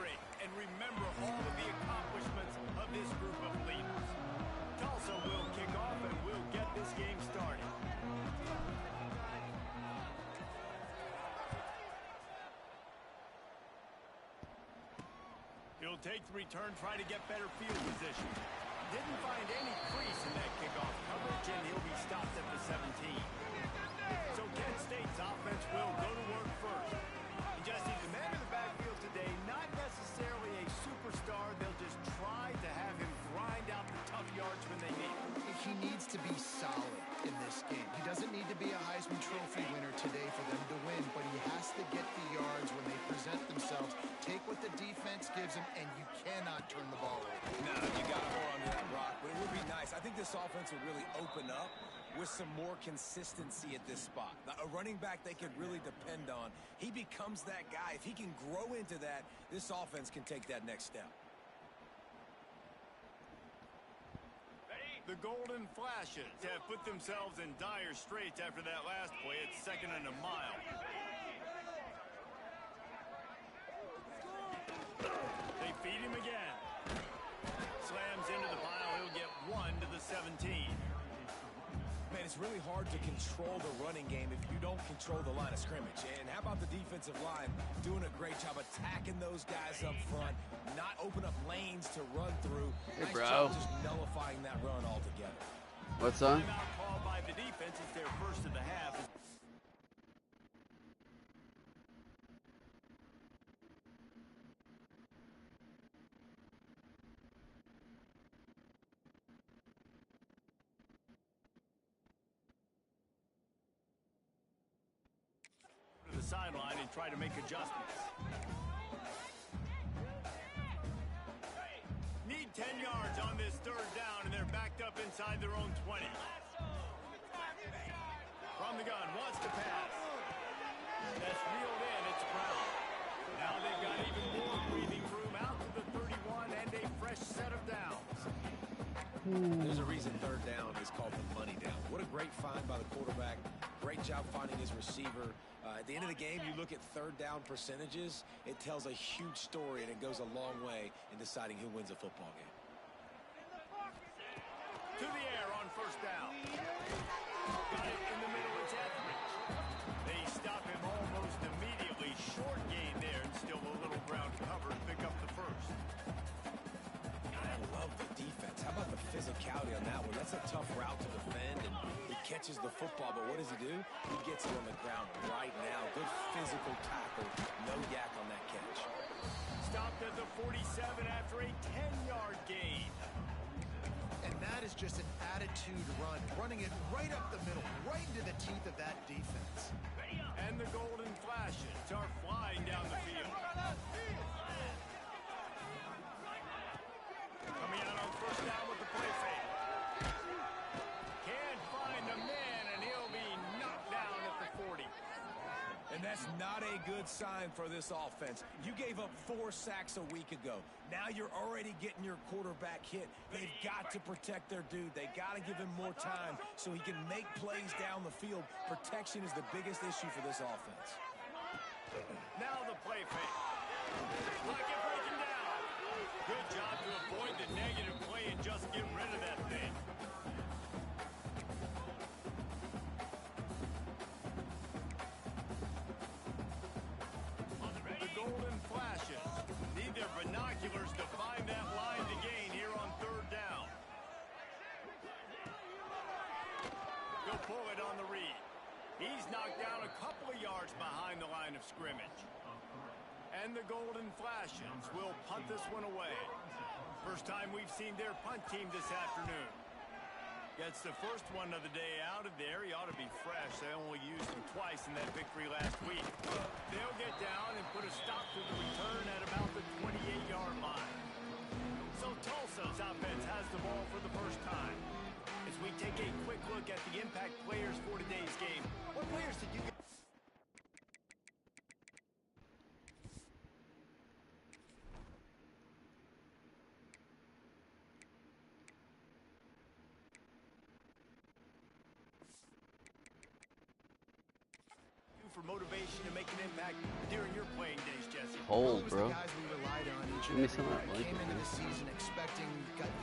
celebrate and remember all of the accomplishments of this group of leaders. Tulsa will kick off and we'll get this game started. He'll take the return, try to get better field position. Didn't find any crease in that kickoff coverage, and he'll be stopped at the 17. So Kent State's offense will go to work first. And Jesse, the man in the backfield today, not necessarily a superstar. They'll just try to have him grind out the tough yards when they need it. He needs to be solid in this game. He doesn't need to be a Heisman Trophy winner today for them to win, but he has to get the yards when they present themselves. Take what the defense gives him, and you cannot turn the ball over. No, you got to hold on to that rock, but it would be nice. I think this offense would really open up with some more consistency at this spot. Now, a running back they could really depend on. He becomes that guy. If he can grow into that, this offense can take that next step. The Golden Flashes have put themselves in dire straits after that last play. It's 2nd and a mile. They feed him again. Slams into the pile. He'll get 1 to the 17. Man, it's really hard to control the running game if you don't control the line of scrimmage. And how about the defensive line doing a great job attacking those guys up front, not open up lanes to run through. Hey, nice bro. job just nullifying that run altogether. What's on? Timeout called by the defense. It's their first of the half. To the sideline and try to make adjustments. Need 10 yards on this 3rd down, and they're backed up inside their own 20. From the gun, wants to pass. That's reeled in, it's Brown. Now they've got even more breathing room out to the 31 and a fresh set of downs. There's a reason 3rd down is called the money down. What a great find by the quarterback. Great job finding his receiver. At the end of the game, you look at 3rd down percentages. It tells a huge story, and it goes a long way in deciding who wins a football game. To the air on 1st down. Got it in the middle, it's Etheridge. They stop him almost immediately. Short gain there, and still a little ground cover to pick up the 1st. I love the defense. How about the physicality on that one? That's a tough route to defend, and he catches the football, but what does he do? He gets it on the ground right now. Good physical tackle. No yak on that catch. Stopped at the 47 after a 10-yard gain. And that is just an attitude run, running it right up the middle, right into the teeth of that defense. And the Golden Flashes are flying down the field. Coming out on 1st down with the play fake. Can't find a man, and he'll be knocked down at the 40. And that's not a good sign for this offense. You gave up 4 sacks a week ago. Now you're already getting your quarterback hit. They've got to protect their dude. They got to give him more time so he can make plays down the field. Protection is the biggest issue for this offense. Now the play fake. Pocket breaking down. Good job to avoid the negative play and just get rid of that thing. The Golden Flashes need their binoculars to find that line to gain here on 3rd down. He'll pull it on the read. He's knocked down a couple of yards behind the line of scrimmage. And the Golden Flashes will punt this one away. First time we've seen their punt team this afternoon. Gets the first one of the day out of there. He ought to be fresh. They only used him twice in that victory last week. They'll get down and put a stop to the return at about the 28-yard line. So Tulsa's offense has the ball for the first time. As we take a quick look at the impact players for today's game, what players did you get? For motivation to make an impact during your playing days, Jesse? Hold, bro. The guys we relied on each and every night. Came into the season expecting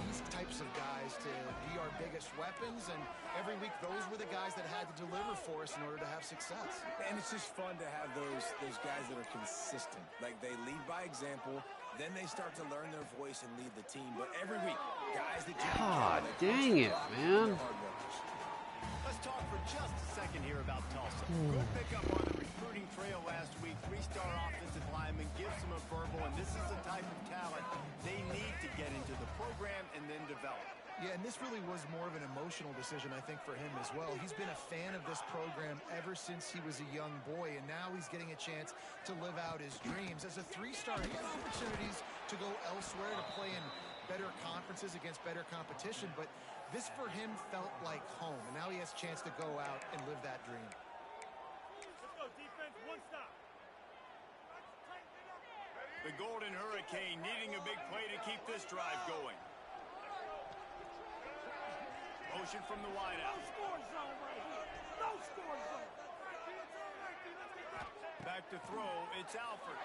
these types of guys to be our biggest weapons, and every week those were the guys that had to deliver for us in order to have success. And it's just fun to have those guys that are consistent. Like, they lead by example, then they start to learn their voice and lead the team. But every week, guys that you God dang it, man. Let's talk for just a second here about Tulsa. Good pickup on the recruiting trail last week. 3-star offensive lineman gives them a verbal, and this is the type of talent they need to get into the program and then develop. Yeah, and this really was more of an emotional decision, I think, for him as well. He's been a fan of this program ever since he was a young boy, and now he's getting a chance to live out his dreams. As a 3-star, he has opportunities to go elsewhere, to play in better conferences against better competition, but this for him felt like home, and now he has a chance to go out and live that dream. Let's go, defense, 1 stop. The Golden Hurricane needing a big play to keep this drive going. Motion from the wideout. No score zone right here. No score zone. Back to throw, it's Alford.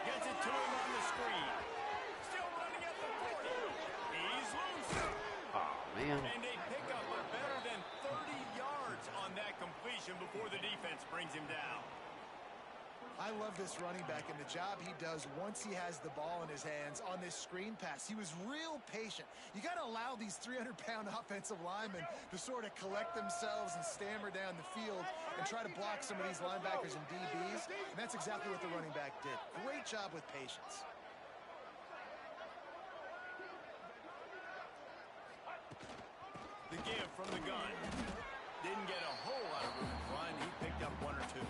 Gets it to him on the screen. Still running at the 40. He's loose. Oh, man. And a pickup of better than 30 yards on that completion before the defense brings him down. I love this running back and the job he does once he has the ball in his hands on this screen pass. He was real patient. You got to allow these 300-pound offensive linemen to sort of collect themselves and stammer down the field and try to block some of these linebackers and DBs, and that's exactly what the running back did. Great job with patience. The give from the gun. Didn't get a whole lot of room in front. He picked up 1 or 2.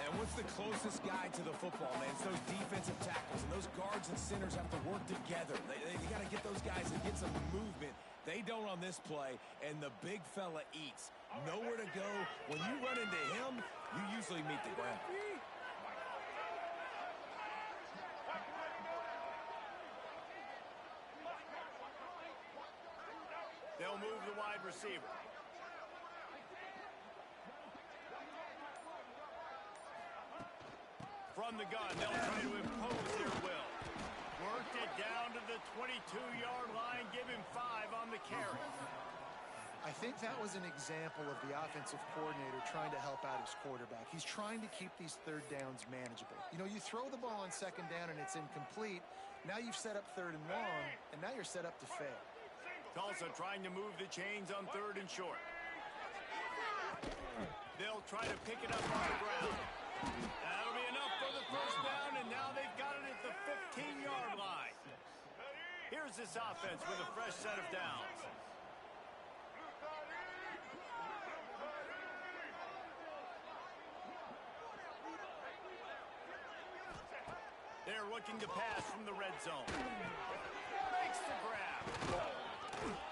And what's the closest guy to the football, man? It's those defensive tackles, and those guards and centers have to work together. You got to get those guys and get some movement. They don't on this play, and the big fella eats. Nowhere to go. When you run into him, you usually meet the ground. They'll move the wide receiver. From the gun, they'll try to impose their will. Worked it down to the 22-yard line. Give him 5 on the carry. I think that was an example of the offensive coordinator trying to help out his quarterback. He's trying to keep these 3rd downs manageable. You know, you throw the ball on 2nd down and it's incomplete. Now you've set up 3rd and long, and now you're set up to fail. Tulsa trying to move the chains on 3rd and short. They'll try to pick it up on the ground. That'll be enough for the 1st down, and now they've got it at the 15-yard line. Here's this offense with a fresh set of downs. They're looking to pass from the red zone. Makes the grab.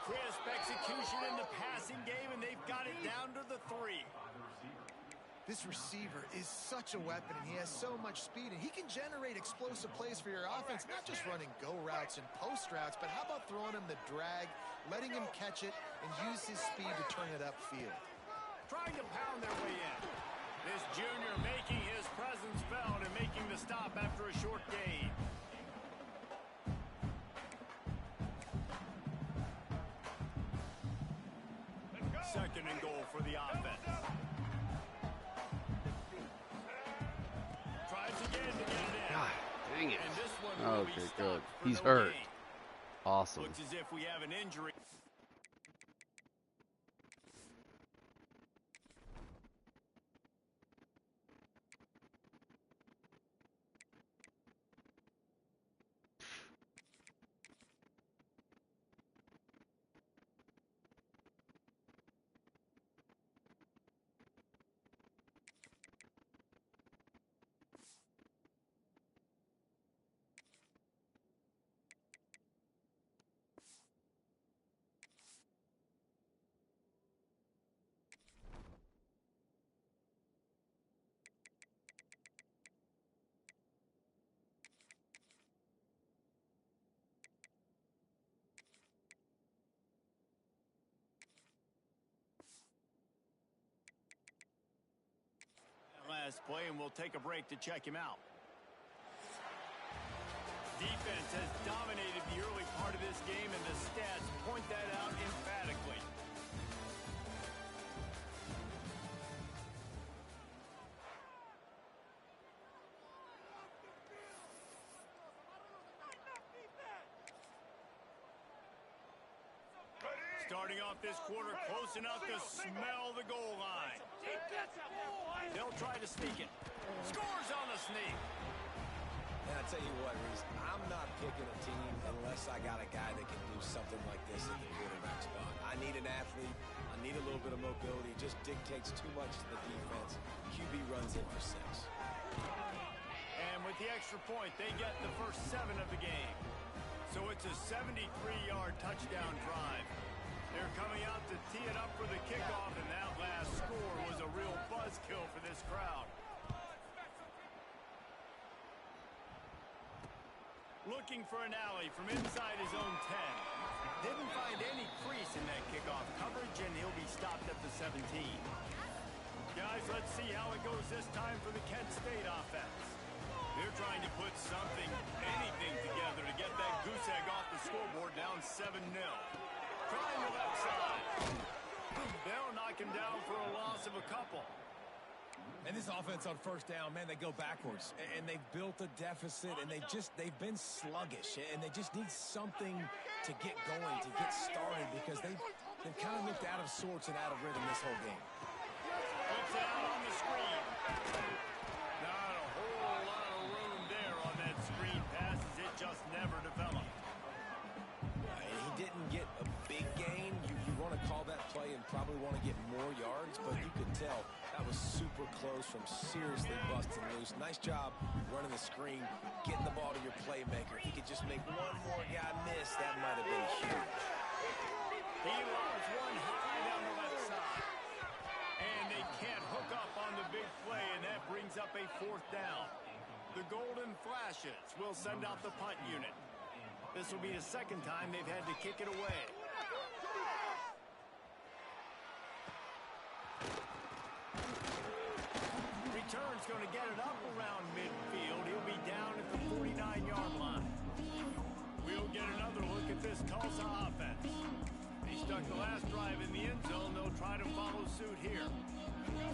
Crisp execution in the passing game, and they've got it down to the 3. This receiver is such a weapon, and he has so much speed, and he can generate explosive plays for your offense, not just running go routes and post routes, but how about throwing him the drag, letting him catch it, and use his speed to turn it upfield. Trying to pound their way in. This junior making his presence felt and making the stop after a short gain. Second and goal for the offense. Tries again to get it in. God dang it. And this one will be Okay, stopped good. for He's no hurt. gain. Awesome. Looks as if we have an injury. Last play, and we'll take a break to check him out. Defense has dominated the early part of this game, and the stats point that out emphatically. Starting off this quarter close enough to smell the goal line. They'll try to sneak it. Scores on the sneak. And I tell you what, Reese, I'm not picking a team unless I got a guy that can do something like this at the quarterback spot. I need an athlete. I need a little bit of mobility. It just dictates too much to the defense. QB runs in for 6. And with the extra point, they get the first 7 of the game. So it's a 73-yard touchdown drive. They're coming out to tee it up for the kickoff, and that last score was a real buzzkill for this crowd. Looking for an alley from inside his own 10. Didn't find any crease in that kickoff coverage, and he'll be stopped at the 17. Guys, let's see how it goes this time for the Kent State offense. They're trying to put something, anything together to get that goose egg off the scoreboard down 7-0. Trying the left side. They'll knock him down for a loss of a couple. And this offense on first down, man, they go backwards. And they've built a deficit, and they've been sluggish. And they just need something to get going, to get started, because they've kind of looked out of sorts and out of rhythm this whole game. Puts it out on the screen. Not a whole lot of room there on that screen pass, as it just never developed. He didn't get a big gain. You want to call that play and probably want to get more yards, but you could tell that was super close from seriously busting loose. Nice job running the screen, getting the ball to your playmaker. If he could just make one more guy miss, that might have been huge. He loves one high down the left side. And they can't hook up on the big play, and that brings up a 4th down. The Golden Flashes will send out the punt unit. This will be the 2nd time they've had to kick it away. Return's going to get it up around midfield. He'll be down at the 49-yard line. We'll get another look at this Tulsa offense. They stuck the last drive in the end zone. They'll try to follow suit here.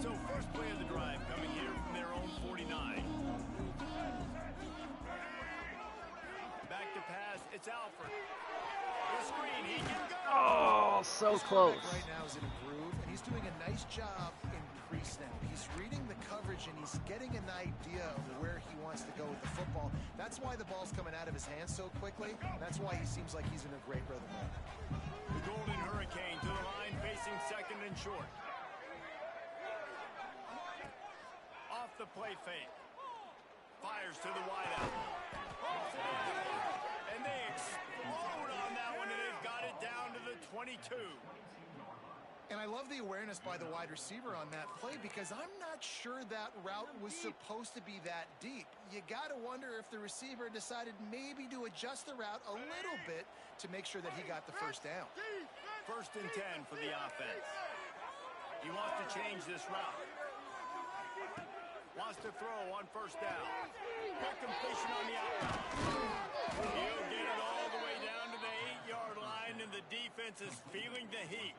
So first play of the drive coming here from their own 49. Back to pass. It's Alfred. The screen. He can go. Oh, so close. Right now is in a groove, and he's doing a nice job in pre-snap. He's reading the coverage, and he's getting an idea of where he wants to go with the football. That's why the ball's coming out of his hands so quickly. That's why he seems like he's in a great rhythm right now. The Golden Hurricane to the line, facing 2nd and short. Off the play fake. Fires to the wideout. And they explode on that one, and they've got it down to the 22. And I love the awareness by the wide receiver on that play, because I'm not sure that route was supposed to be that deep. You got to wonder if the receiver decided maybe to adjust the route a little bit to make sure that he got the first down. 1st and 10 for the offense. He wants to change this route. Wants to throw on 1st down. Quick completion on the outbound. He'll get it all the way down to the 8-yard line, and the defense is feeling the heat.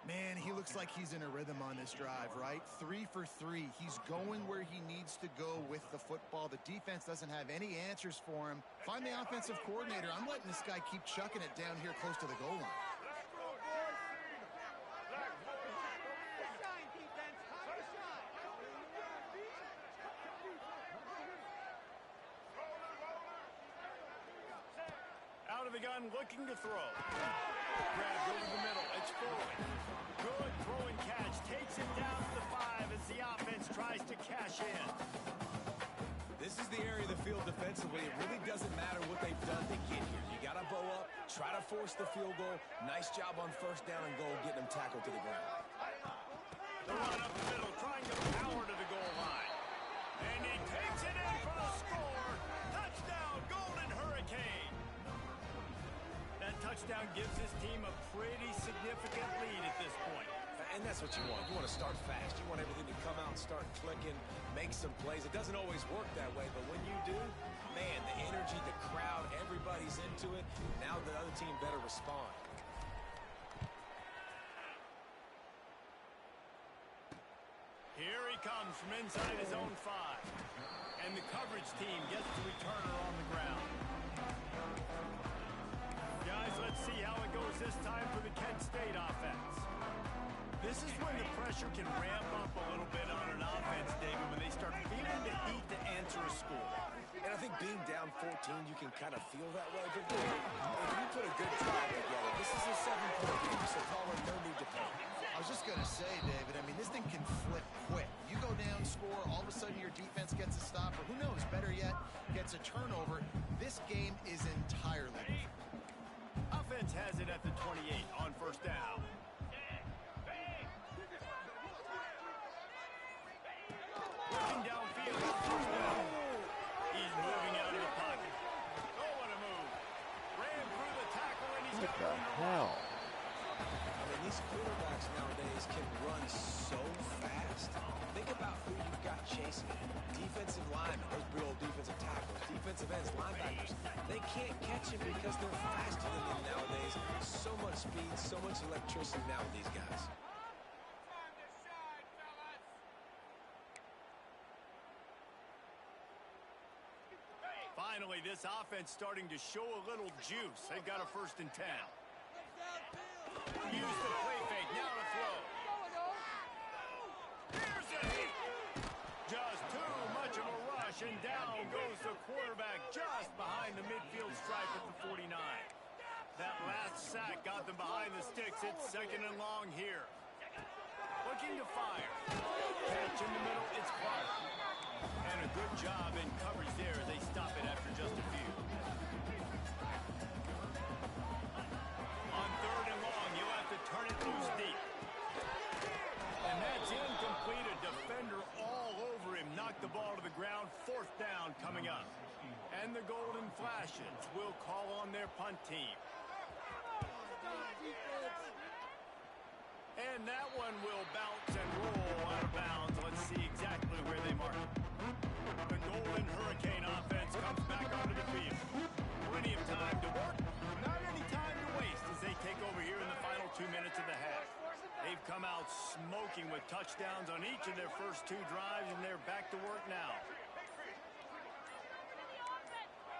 Man, he looks like he's in a rhythm on this drive, right? 3 for 3. He's going where he needs to go with the football. The defense doesn't have any answers for him. Find the offensive coordinator. I'm letting this guy keep chucking it down here close to the goal line. Out of the gun, looking to throw. Grab over the middle. It's forward. Good throw and catch. Takes it down to the 5 as the offense tries to cash in. This is the area of the field defensively. It really doesn't matter what they've done to get here. You got to bow up, try to force the field goal. Nice job on 1st down and goal, getting them tackled to the ground. The run up the middle, trying to power to the goal line. And he takes it in for the score. Touchdown, Golden Hurricane. That touchdown gives his team a pretty significant lead at this point. And that's what you want. You want to start fast. You want everything to come out and start clicking, make some plays. It doesn't always work that way, but when you do, man, the energy, the team better respond. Here he comes from inside his own 5. And the coverage team gets the returner on the ground. Guys, let's see how it goes this time for the Kent State offense. This is when the pressure can ramp up a little bit on an offense, David, when they start feeling the heat to answer a score. And I think being down 14, you can kind of feel that way. But if you put a good drive together, this is a 7-point game, so Colin, no need to panic. I was just going to say, David, I mean, this thing can flip quick. You go down, score, all of a sudden your defense gets a stop, or who knows, better yet, gets a turnover. This game is entirely different. Offense has it at the 28 on first down. Working downfield on first down. He's moving out of the pocket. Oh, what a move. Ran through the tackle, and he's got What the hell? I mean, these quarterbacks nowadays can run so fast. Think about who you've got chasing it. Defensive linemen, those big old defensive tackles, defensive ends, linebackers. They can't catch him because they're faster than them nowadays. So much speed, so much electricity now with these guys. Finally, this offense starting to show a little juice. They've got a 1st and 10. Use the play fake. Now to throw. Here's a hit. Just too much of a rush, and down goes the quarterback just behind the midfield stripe at the 49. That last sack got them behind the sticks. It's 2nd and long here. Looking to fire. Catch in the middle. It's Clark. And a good job in coverage there. They stop it after just a few. On 3rd and long, you'll have to turn it loose deep. And that's incomplete. A defender all over him. Knocked the ball to the ground. 4th down coming up. And the Golden Flashes will call on their punt team. And that one will bounce and roll out of bounds. Let's see exactly where they mark it. The Golden Hurricane offense comes back onto the field. Plenty of time to work. Not any time to waste as they take over here in the final 2 minutes of the half. They've come out smoking with touchdowns on each of their first 2 drives, and they're back to work now.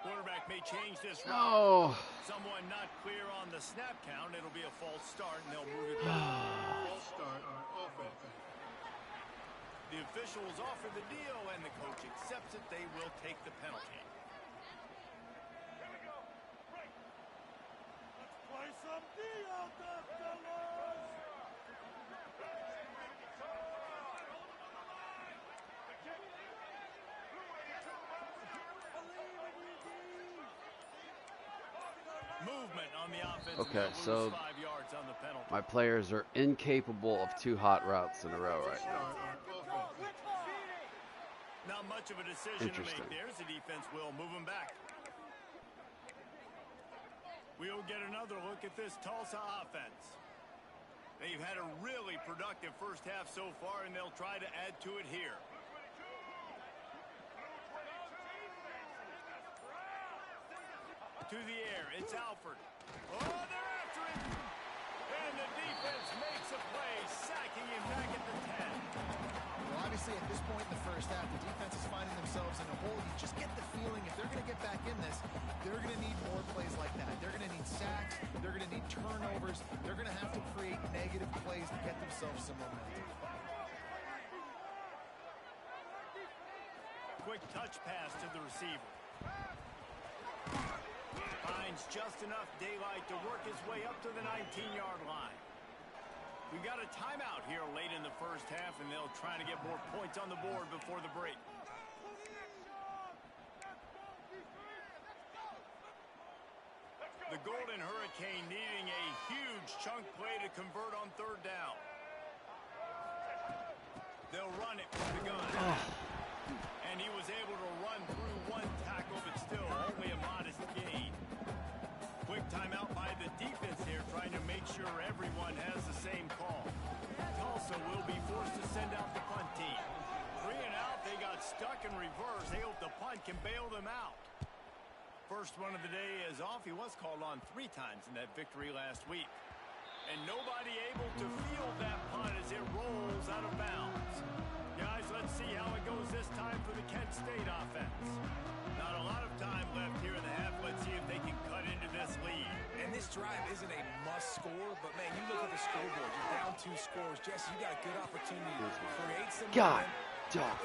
Quarterback may change this route. Oh. Someone not clear on the snap count. It'll be a false start, and they'll move it back. False start on offense. The officials offer the deal, and the coach accepts it. They will take the penalty. Here we go. Right. Let's play some D out there, fellas. Movement on the offense. Okay, so 5 yards on the penalty. my players are incapable of 2 hot routes in a row right now. Not much of a decision to Interesting. make there. The defense will move them back. We'll get another look at this Tulsa offense. They've had a really productive first half so far, and they'll try to add to it here. To the air, it's Alford. Oh, they're after him! And the defense makes a play, sacking him back at the 10. Well, obviously, at this point in the first half, the defense is finding themselves in a hole. You just get the feeling if they're going to get back in this, they're going to need more plays like that. They're going to need sacks. They're going to need turnovers. They're going to have to create negative plays to get themselves some momentum. Quick touch pass to the receiver. Finds just enough daylight to work his way up to the 19-yard line. We got a timeout here late in the first half, and they'll try to get more points on the board before the break. The Golden Hurricane needing a huge chunk play to convert on 3rd down. They'll run it with the gun. And he was able to run through 1 tackle, but still only a modest gain. Quick timeout by the defense here, trying to make sure everyone has the same call. Tulsa will be forced to send out the punt team. 3 and out, they got stuck in reverse. They hope the punt can bail them out. 1st first one of the day is off. He was called on 3 times in that victory last week. And nobody able to field that punt as it rolls out of bounds. Guys, let's see how it goes this time for the Kent State offense. Not a lot of time left here in the half. Let's see if they can cut into this lead. And this drive isn't a must score, but man, you look at the scoreboard. You're down 2 scores. Jesse, you got a good opportunity to create some God, momentum. dog.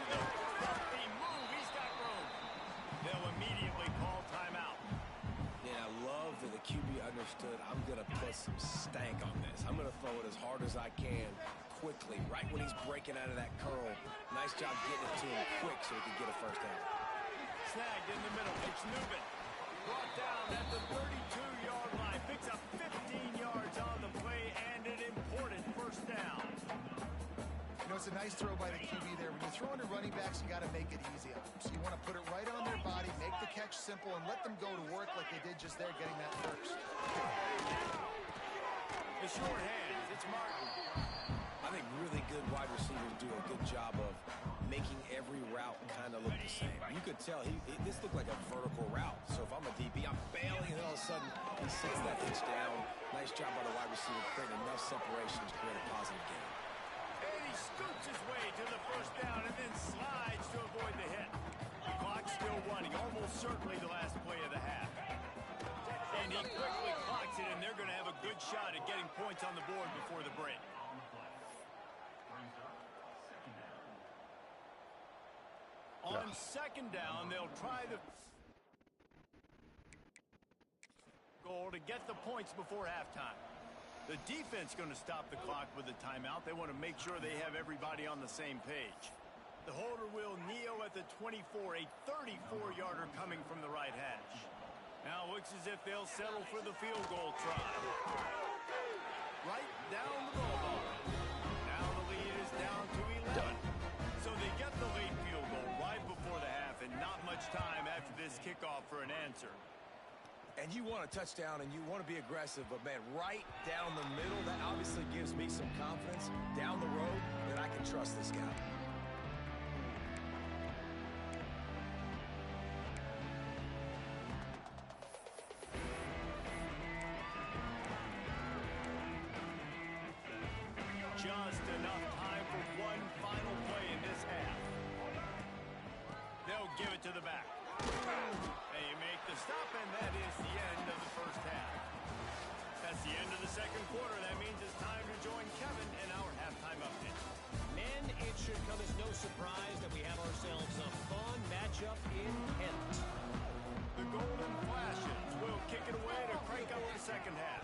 Healthy move. He's got room. They'll immediately call timeout. Yeah, I love that the QB understood I'm going to put some stank on this. I'm going to throw it as hard as I can quickly, right when he's breaking out of that curl. Nice job getting it to him quick so he can get a first down. Snagged in the middle. It's Newman. Brought down at the 32-yard line. Picks up 15 yards on the play and an important first down. You know, it's a nice throw by the QB there. When you're throwing to running backs, you got to make it easy on them. So you want to put it right on their body, make the catch simple, and let them go to work like they did just there getting that first. The short hands. It's Martin. I think really good wide receivers do a good job of making every route kind of look the same. You could tell this looked like a vertical route. So if I'm a DB, I'm bailing, and all of a sudden he sets that hitch down. Nice job by the wide receiver, creating enough separation to create a positive gain. And he scoots his way to the first down and then slides to avoid the hit. The clock's still running, almost certainly the last play of the half. And he quickly clocks it, and they're going to have a good shot at getting points on the board before the break. On second down, they'll try the goal to get the points before halftime. The defense going to stop the clock with a timeout. They want to make sure they have everybody on the same page. The holder will kneel at the 24, a 34-yarder coming from the right hash. Now it looks as if they'll settle for the field goal try. Right down the goal line. Now the lead is down to 11. So they get the late field goal right before the half, and not much time after this kickoff for an answer. And you want a touchdown, and you want to be aggressive, but man, right down the middle, that obviously gives me some confidence down the road that I can trust this guy. Just enough time for one final play in this half. They'll give it to the back. They make the stop, and that is the end of the first half. That's the end of the second quarter. That means it's time to join Kevin in our halftime update. And it should come as no surprise that we have ourselves a fun matchup in Kent. The Golden Flashes will kick it away to crank up the second half.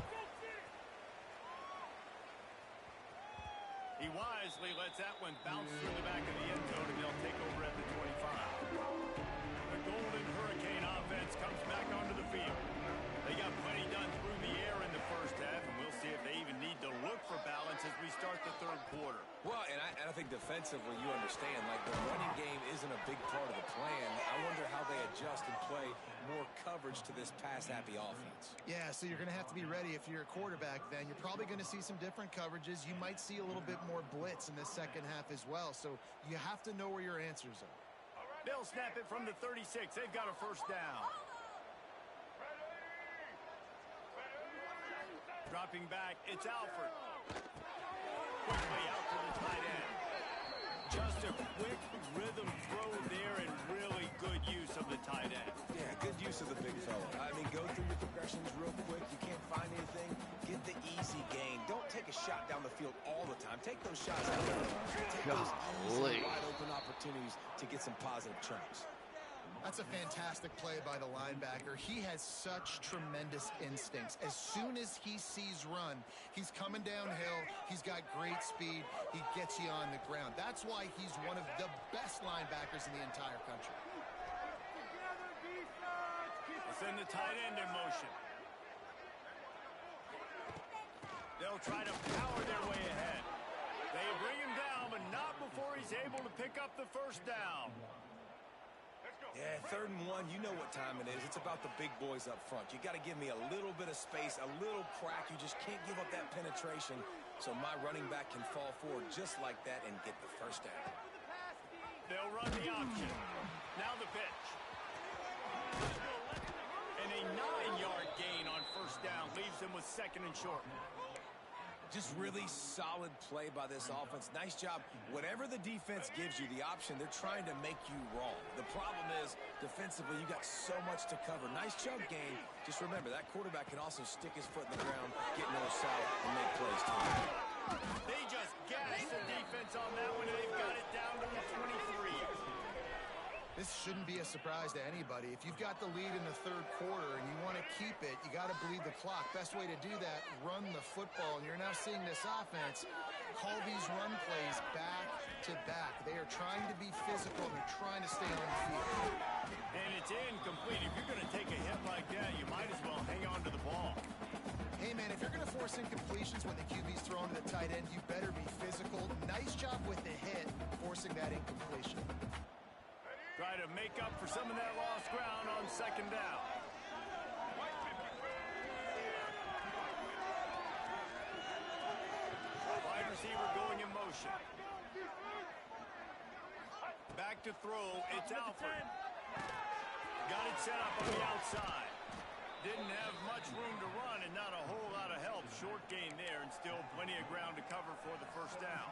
He wisely lets that one bounce through the back of the end zone, and they'll take over at the 25. The Golden Hurricane offense comes back onto the field. They got plenty done through the air in the first half, and we'll see if they even need to look for balance as we start the third quarter. Well, and I think defensively, you understand, like the running game isn't a big part of the plan. I wonder how they adjust and play more coverage to this pass-happy offense. Yeah, so you're going to have to be ready. If you're a quarterback, then you're probably going to see some different coverages. You might see a little bit more blitz in the second half as well. So you have to know where your answers are. They'll snap it from the 36. They've got a first down. Dropping back, it's Alford. Quickly out to the tight end. Just a quick rhythm throw there, and really good use of the tight end. Yeah, good use of the big fella. I mean, go through your progressions real quick. You can't find anything. Get the easy gain. Don't take a shot down the field all the time. Take those shots out there. Take those easy, wide open opportunities to get some positive chunks. That's a fantastic play by the linebacker. He has such tremendous instincts. As soon as he sees run, he's coming downhill. He's got great speed. He gets you on the ground. That's why he's one of the best linebackers in the entire country. Let's send the tight end in motion. They'll try to power their way ahead. They bring him down, but not before he's able to pick up the first down. Yeah, 3rd and 1, you know what time it is. It's about the big boys up front. You got to give me a little bit of space, a little crack. You just can't give up that penetration so my running back can fall forward just like that and get the first down. They'll run the option. Now the pitch. And them with 2nd and short. Just really solid play by this offense. Nice job. Whatever the defense gives you the option, they're trying to make you wrong. The problem is, defensively, you got so much to cover. Nice chunk gain. Just remember, that quarterback can also stick his foot in the ground, get north-south, and make plays too. They just gassed the defense on that one, and they've got it down to the 23. This shouldn't be a surprise to anybody. If you've got the lead in the 3rd quarter and you want to keep it, you got to bleed the clock. Best way to do that, run the football. And you're now seeing this offense call these run plays back to back. They are trying to be physical, and they're trying to stay on the field. And it's incomplete. If you're going to take a hit like that, you might as well hang on to the ball. Hey, man, if you're going to force incompletions when the QB's throwing to the tight end, you better be physical. Nice job with the hit, forcing that incompletion. Try to make up for some of that lost ground on 2nd down. Wide receiver going in motion. Back to throw. It's Alford. Got it set up on the outside. Didn't have much room to run and not a whole lot of help. Short gain there and still plenty of ground to cover for the 1st down.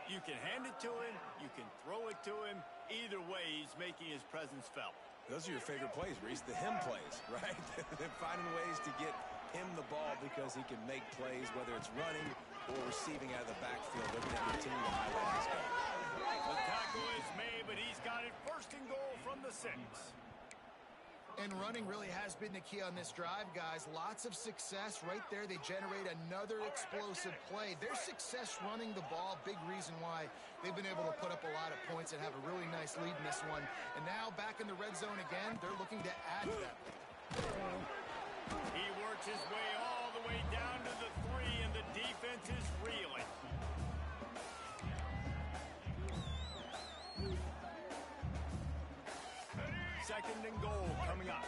You can hand it to him, you can throw it to him. Either way, he's making his presence felt. Those are your favorite plays, Reese, the him plays, right? They're finding ways to get him the ball because he can make plays, whether it's running or receiving out of the backfield. They're going to continue to highlight this guy. The tackle is made, but he's got it 1st and goal from the 6. And running really has been the key on this drive, guys. Lots of success right there. They generate another explosive play. Their success running the ball, big reason why they've been able to put up a lot of points and have a really nice lead in this one. And now back in the red zone again, they're looking to add to that. He works his way all the way down to the 3, and the defense is reeling. Second and goal coming up.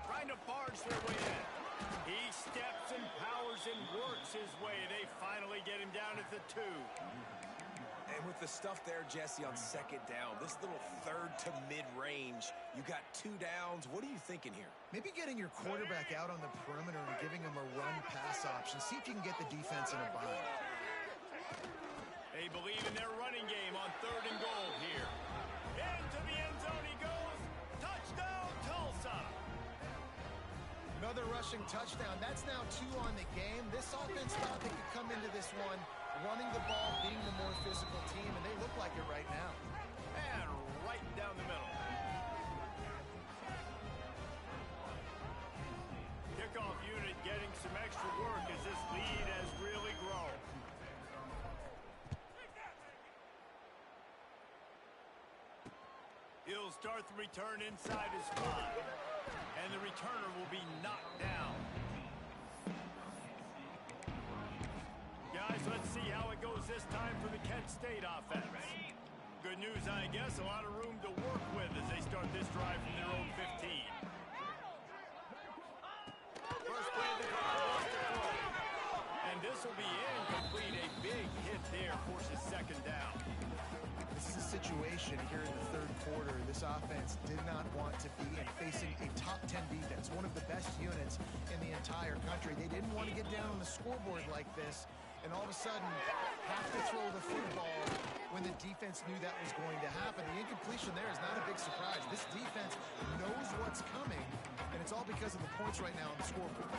Trying to barge their way in. He steps and powers and works his way. They finally get him down at the 2. And with the stuff there, Jesse, on 2nd down, this little 3rd to mid-range, you got 2 downs. What are you thinking here? Maybe getting your quarterback out on the perimeter and giving him a run-pass option. See if you can get the defense in a bind. They believe in their running game on 3rd and goal here. Into the end zone he goes. Touchdown, Tlsa. Another rushing touchdown. That's now 2 on the game. This offense thought they could come into this one running the ball, being the more physical team, and they look like it right now. And right down the middle. Kickoff unit getting some extra work as this lead has really grown. He'll start the return inside his 5. And the returner will be knocked down. Guys, let's see how it goes this time for the Kent State offense. Good news, I guess, a lot of room to work with as they start this drive from their own 15. First play of the drive, and this will be incomplete. A big hit there forces 2nd down. This is a situation here in the 3rd quarter. This offense did not want to be in, facing a top 10 defense, one of the best units in the entire country. They didn't want to get down on the scoreboard like this, and all of a sudden have to throw the football when the defense knew that was going to happen. The incompletion there is not a big surprise. This defense knows what's coming, and it's all because of the points right now on the scoreboard.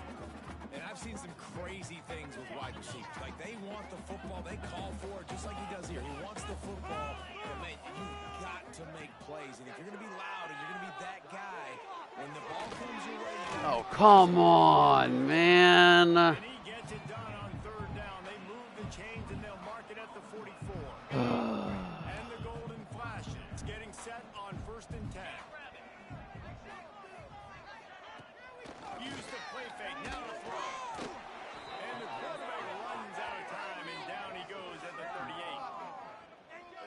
And I've seen some crazy things with wide receivers. Like, they want the football. They call for it just like he does here. He wants the football. But, man, you've got to make plays. And if you're going to be loud and you're going to be that guy, when the ball comes your way... Oh, come on, man. And he gets it done on 3rd down. They move the chains, and they'll mark it at the 44. And the golden flashes getting set on 1st and 10. Use the play fake. Now to throw. And the quarterback runs out of time, and down he goes at the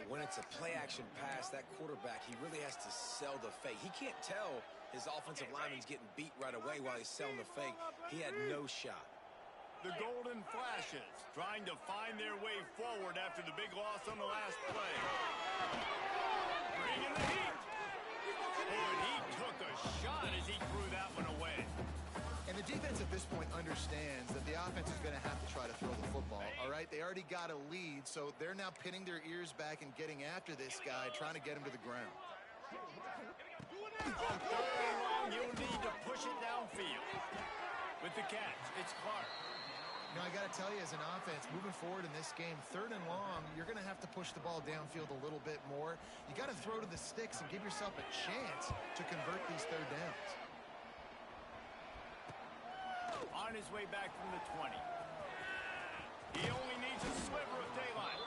38. When it's a play-action pass, that quarterback, he really has to sell the fake. He can't tell his offensive lineman's getting beat right away while he's selling the fake. He had no shot. The golden flashes trying to find their way forward after the big loss on the last play. Bringing the heat. Oh, and he took a point understands that the offense is going to have to try to throw the football, all right? They already got a lead, so they're now pinning their ears back and getting after this guy, trying to get him to the ground. On third and long, you'll need to push it downfield. With the catch, it's Clark. You know, I got to tell you, as an offense, moving forward in this game, third and long, you're going to have to push the ball downfield a little bit more. You got to throw to the sticks and give yourself a chance to convert these third downs. On his way back from the 20. He only needs a sliver of daylight.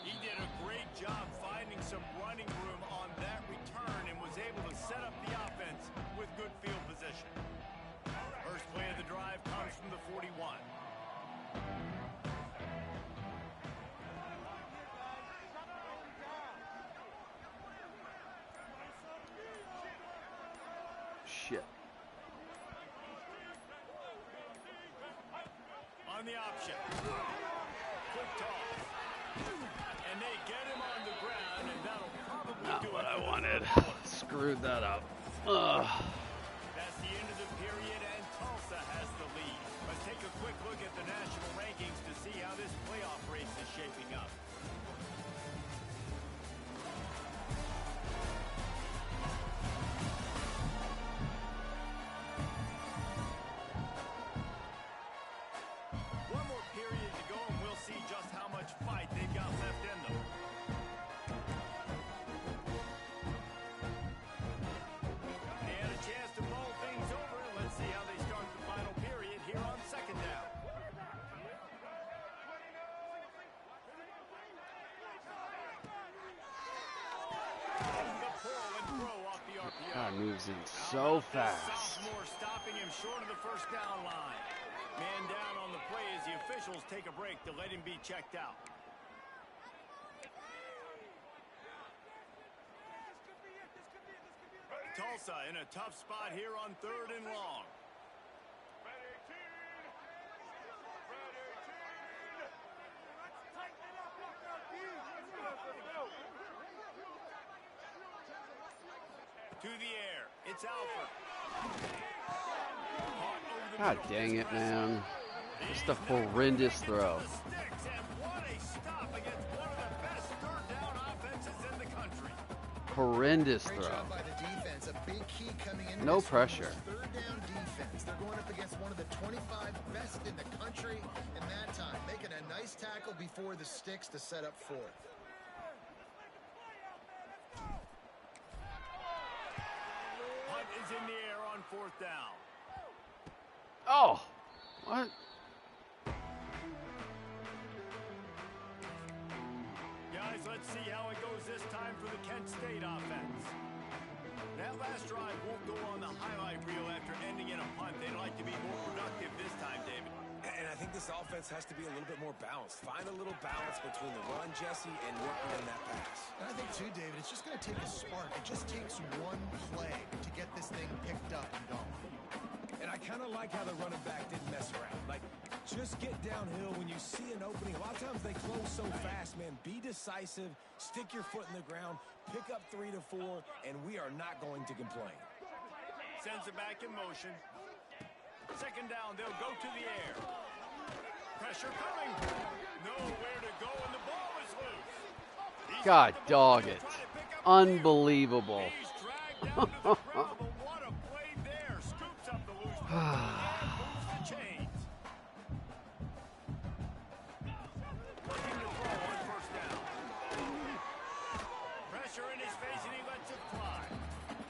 He did a great job finding some running room on that return and was able to set up the offense with good field position. First play of the drive comes from the 41. Shit. On the option. Quick toss. And they get him on the ground, and that'll probably Not do what it. I wanted. Screwed that up. Ugh. That's the end of the period, and Tulsa has the lead. Let's take a quick look at the national rankings to see how this playoff race is shaping up. One more period to go, and we'll see just how much fight they've got left in them. They had a chance to mull things over. Let's see how they start the final period here on second down. The pull and throw off the RPO. God moves in so fast. Sophomore stopping him short of the first down line. Man down on the play as the officials take a break to let him be checked out. Tulsa in a tough spot here on third and long. To the air, it's Alford. Caught over the God middle. dang it, man. Just a horrendous throw. The sticks, and what a stop against one of the best third down offenses in the country. Horrendous Great throw. job by the defense. A big key coming in. No pressure. Third down defense. They're going up against one of the 25 best in the country in that time. Making a nice tackle before the sticks to set up fourth. Hunt is in the air on fourth down. Oh, what? Guys, let's see how it goes this time for the Kent State offense. That last drive won't go on the highlight reel after ending in a punt. They'd like to be more productive this time, David. And I think this offense has to be a little bit more balanced. Find a little balance between the run, Jesse, and working in that pass. And I think, too, David, it's just going to take a spark. It just takes one play to get this thing picked up and going. And I kind of like how the running back didn't mess around. Like, just get downhill when you see an opening. A lot of times they close so fast, man. Be decisive, stick your foot in the ground, pick up 3 to 4, and we are not going to complain. Sends it back in motion. Second down, they'll go to the air. Pressure coming. Nowhere to go, and the ball is loose. God dog it. Unbelievable. He's dragged down to the ground, but what a play there. Scoops up the loose ball and moves the chains. Looking to throw on first down. Pressure in his face, and he lets it fly.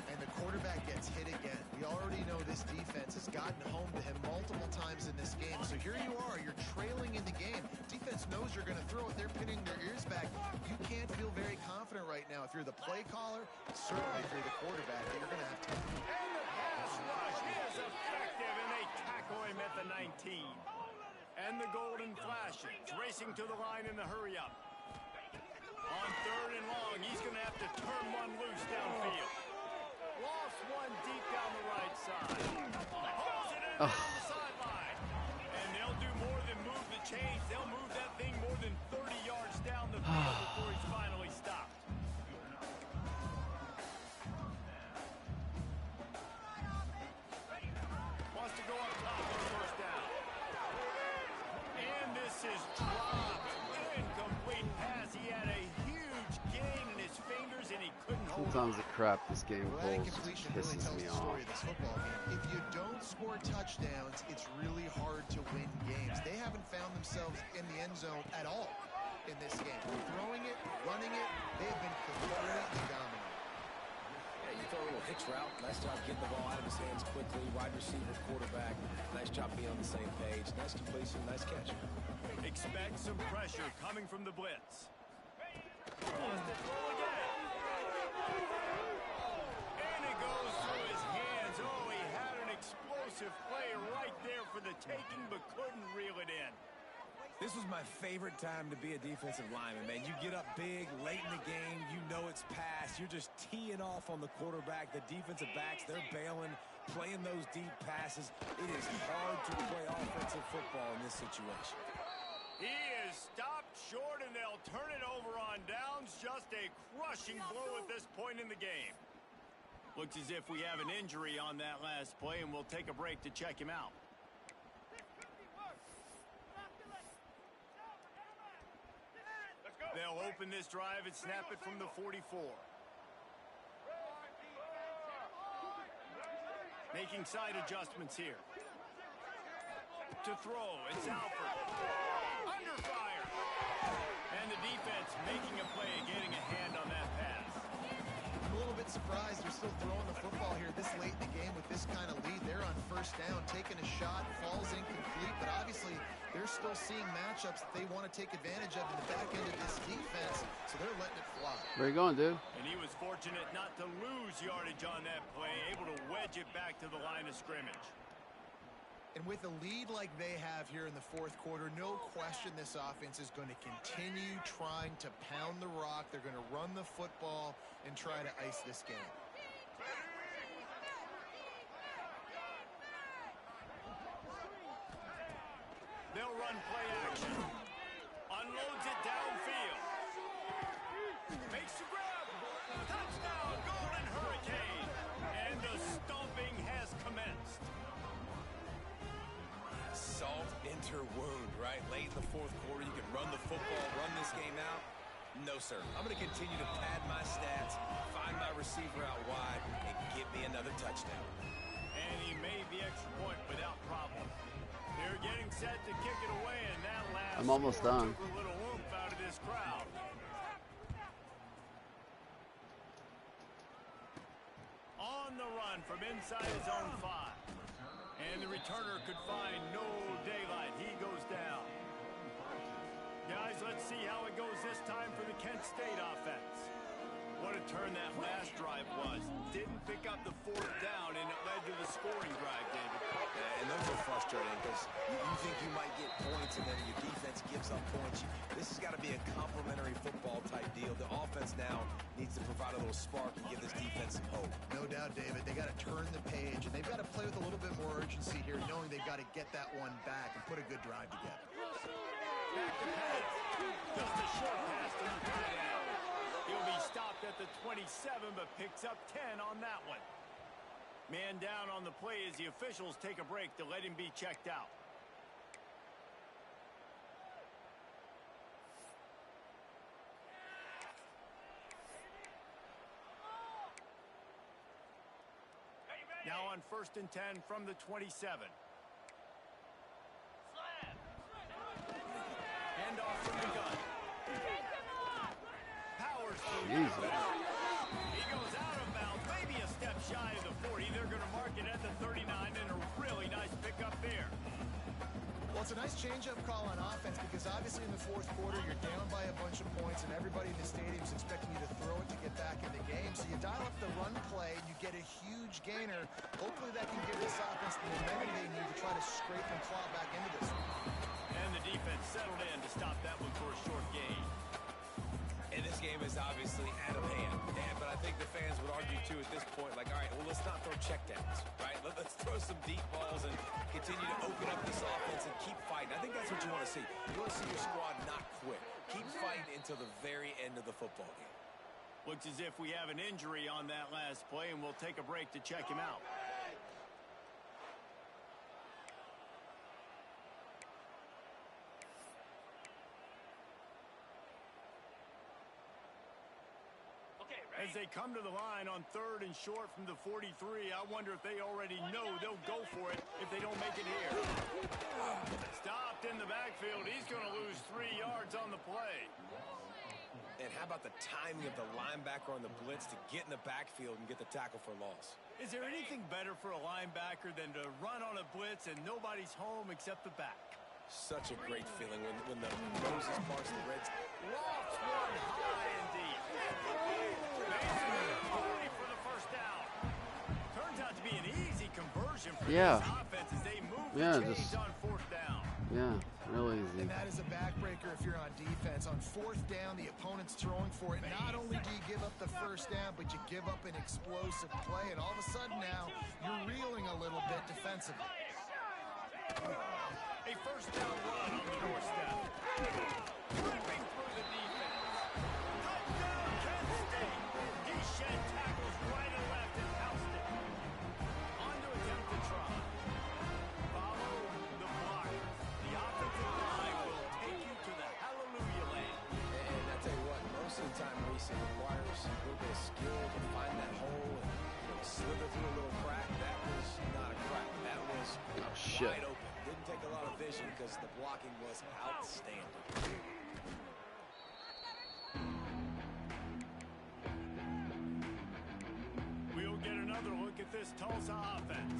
And the quarterback gets hit again. We already know this defense has gotten home to him multiple times in this game. So here you are, you're trailing in the game. Defense knows you're going to throw it. They're pinning their ears back. You can't feel very confident right now. If you're the play caller, certainly if you're the quarterback, you're going to have to. And the pass rush is effective, and they tackle him at the 19. And the Golden Flashes racing to the line in the hurry-up. On third and long, he's going to have to turn one loose downfield. Lost one deep down the right side. Holds it in on the sideline. And they'll do more than move the chains. They'll move that thing more than 30 yards down the field before he's finally stopped. Wants to go up top on first down. tons of crap this game Well, that pulls incompletion just really pisses tells me the off. story of this football game. If you don't score touchdowns, it's really hard to win games. They haven't found themselves in the end zone at all in this game. Throwing it, running it, they have been completely dominant. Yeah, you throw a little hitch route. Nice job getting the ball out of his hands quickly. Wide receiver, quarterback. Nice job being on the same page. Nice completion, nice catch. Expect some pressure coming from the blitz. Lost it full again. And it goes through his hands. Oh, he had an explosive play right there for the taking, but couldn't reel it in. This was my favorite time to be a defensive lineman, man. You get up big, late in the game, you know it's past. You're just teeing off on the quarterback. The defensive backs, they're bailing, playing those deep passes. It is hard to play offensive football in this situation. He is stopped short, and they'll turn it over on downs. Just a crushing blow at this point in the game. Looks as if we have an injury on that last play, and we'll take a break to check him out. They'll open this drive and snap it from the 44. Making side adjustments here. To throw, it's Alford. Under fire. And the defense making a play, getting a hand on that pass. I'm a little bit surprised they're still throwing the football here this late in the game with this kind of lead. They're on first down, taking a shot, falls incomplete, but obviously they're still seeing matchups that they want to take advantage of in the back end of this defense, so they're letting it fly. Where you going, dude? And he was fortunate not to lose yardage on that play, able to wedge it back to the line of scrimmage. And with a lead like they have here in the fourth quarter, no question this offense is going to continue trying to pound the rock. They're going to run the football and try to ice this game. They'll run play action. Unloads it downfield. Makes the grab. Touchdown, Golden Hurricane. And the stomping has commenced. Salt enter wound, right? Late in the fourth quarter, you can run the football, run this game out. No, sir. I'm going to continue to pad my stats, find my receiver out wide, and get me another touchdown. And he made the extra point without problem. They're getting set to kick it away, and that last I'm almost score done. took a little oomph out of this crowd. On the run from inside his own 5. And the returner could find no daylight. He goes down. Guys, let's see how it goes this time for the Kent State offense. What a turn that last drive was. Didn't pick up the fourth down, and it led to the scoring drive, David. And those are frustrating because you think you might get points and then your defense gives up points. This has got to be a complementary football type deal. The offense now needs to provide a little spark and give this defense some hope. No doubt, David. They got to turn the page, and they've got to play with a little bit more urgency here, knowing they've got to get that one back and put a good drive together. Back to pass. Just a short pass to the tight end. He'll be stopped at the 27, but picks up 10 on that one. Man down on the play as the officials take a break to let him be checked out. Now on 1st and 10 from the 27. Hand off from the gun. Powers through. Jesus. He goes out of bounds, maybe a step shy of the 40. They're going to mark it at the 39, and a really nice pickup there. Well, it's a nice change-up call on offense because obviously in the fourth quarter you're down by a bunch of points and everybody in the stadium is expecting you to throw it to get back in the game. So you dial up the run play and you get a huge gainer. Hopefully that can give this offense the momentum they need to try to scrape and claw back into this one. And the defense settled in to stop that one for a short gain. And this game is obviously out of hand. But I think the fans would argue, too, at this point, like, all right, well, let's not throw checkdowns, right? Let's throw some deep balls and continue to open up this offense and keep fighting. I think that's what you want to see. You want to see your squad not quit. Keep fighting until the very end of the football game. Looks as if we have an injury on that last play, and we'll take a break to check him out. As they come to the line on 3rd and short from the 43, I wonder if they already know they'll go for it if they don't make it here. Stopped in the backfield. He's going to lose 3 yards on the play. And how about the timing of the linebacker on the blitz to get in the backfield and get the tackle for loss? Is there anything better for a linebacker than to run on a blitz and nobody's home except the back? Such a great feeling when the Moses parts the Reds. Lofts one high and deep. Mason 40 for the first down. Turns out to be an easy conversion for this offense as they move the chains on 4th down. Yeah, real easy. And that is a backbreaker if you're on defense. On 4th down, the opponent's throwing for it. Not only do you give up the first down, but you give up an explosive play. And all of a sudden now, you're reeling a little bit defensively. A first down run on the doorstep. Ripping through the defense. Touchdown, Kent State. He shed tackles right and left and housed it. On to attempt to try. Follow the blockers. The offensive line will take you to the hallelujah land. And I tell you what, most of the time, Reese, it requires a little bit of skill to find that hole and slither through a little crack. That was not a crack. That was wide open. Didn't take a lot of vision because the blocking was outstanding. We'll get another look at this Tulsa offense.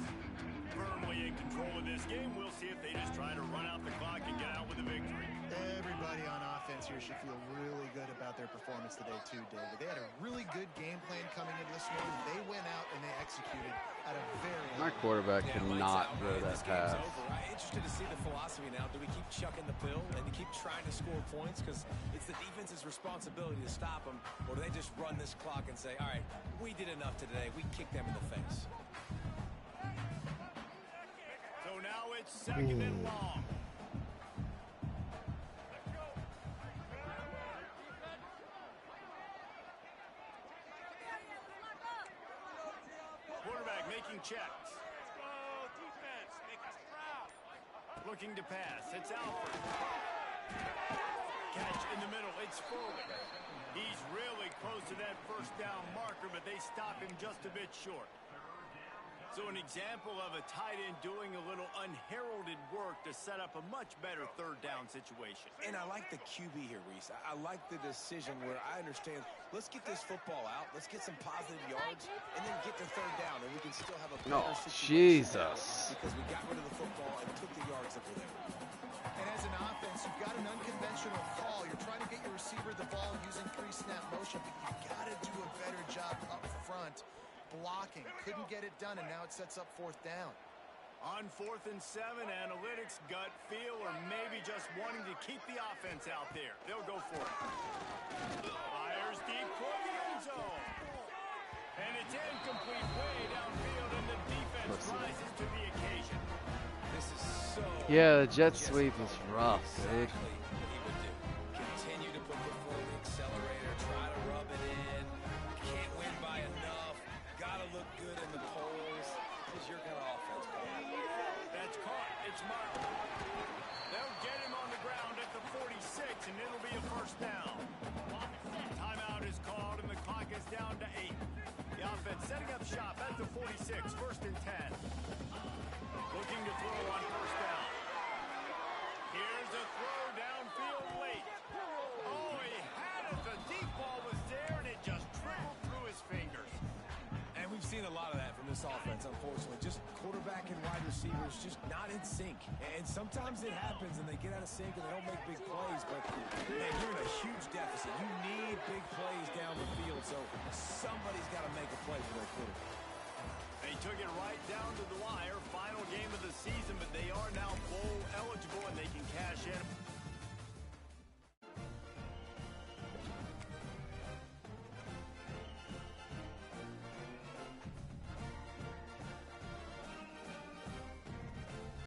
Firmly in control of this game. We'll see if they just try to run out the clock and get out with a victory. Everybody on offense here should feel really good about their performance today too, David. They had a really good game plan coming into this one. They went out and they executed at a very My quarterback cannot throw that pass. I'm interested to see the philosophy now. Do we keep chucking the pill and keep trying to score points because it's the defense's responsibility to stop them, or do they just run this clock and say, all right, we did enough today, we kicked them in the face? So now it's 2nd and long. Quarterback making checks. Defense, make us proud. Looking to pass. It's Alford. Catch in the middle. It's Foley. He's really close to that first down marker, but they stop him just a bit short. So an example of a tight end doing a little unheralded work to set up a much better 3rd down situation. And I like the QB here, Reese. I like the decision where I understand, let's get this football out, let's get some positive yards, and then get to 3rd down, and we can still have a better situation because we got rid of the football and took the yards that were there. And as an offense, you've got an unconventional call. You're trying to get your receiver the ball using pre-snap motion, but you've got to do a better job up front blocking. Couldn't get it done, and now it sets up 4th down. On 4th and 7, analytics, gut feel, or maybe just wanting to keep the offense out there. They'll go for it. Fires deep for the end zone. And it's incomplete way downfield, and the defense rises to the occasion. This is so... Yeah, the jet sweep is rough, dude. Exactly what he would do. Continue to put the foot on the accelerator, try to rub it in. Can't win by enough. Gotta look good in the polls. This is your kind of offense, Paul. That's caught. It's marked. They'll get him on the ground at the 46, and it'll be a first down. Timeout is called, and the clock is down to 8. The offense setting up shop at the 46, 1st and 10. Looking to throw on first down. Here's a throw downfield late. Oh, he had it. The deep ball was there, and it just trickled through his fingers. And we've seen a lot of that from this offense, unfortunately. Just quarterback and wide receivers just not in sync. And sometimes it happens, and they get out of sync, and they don't make big plays. But, man, you're in a huge deficit. You need big plays down the field, so somebody's got to make a play for their quarterback. They took it right down to the wire. Final game of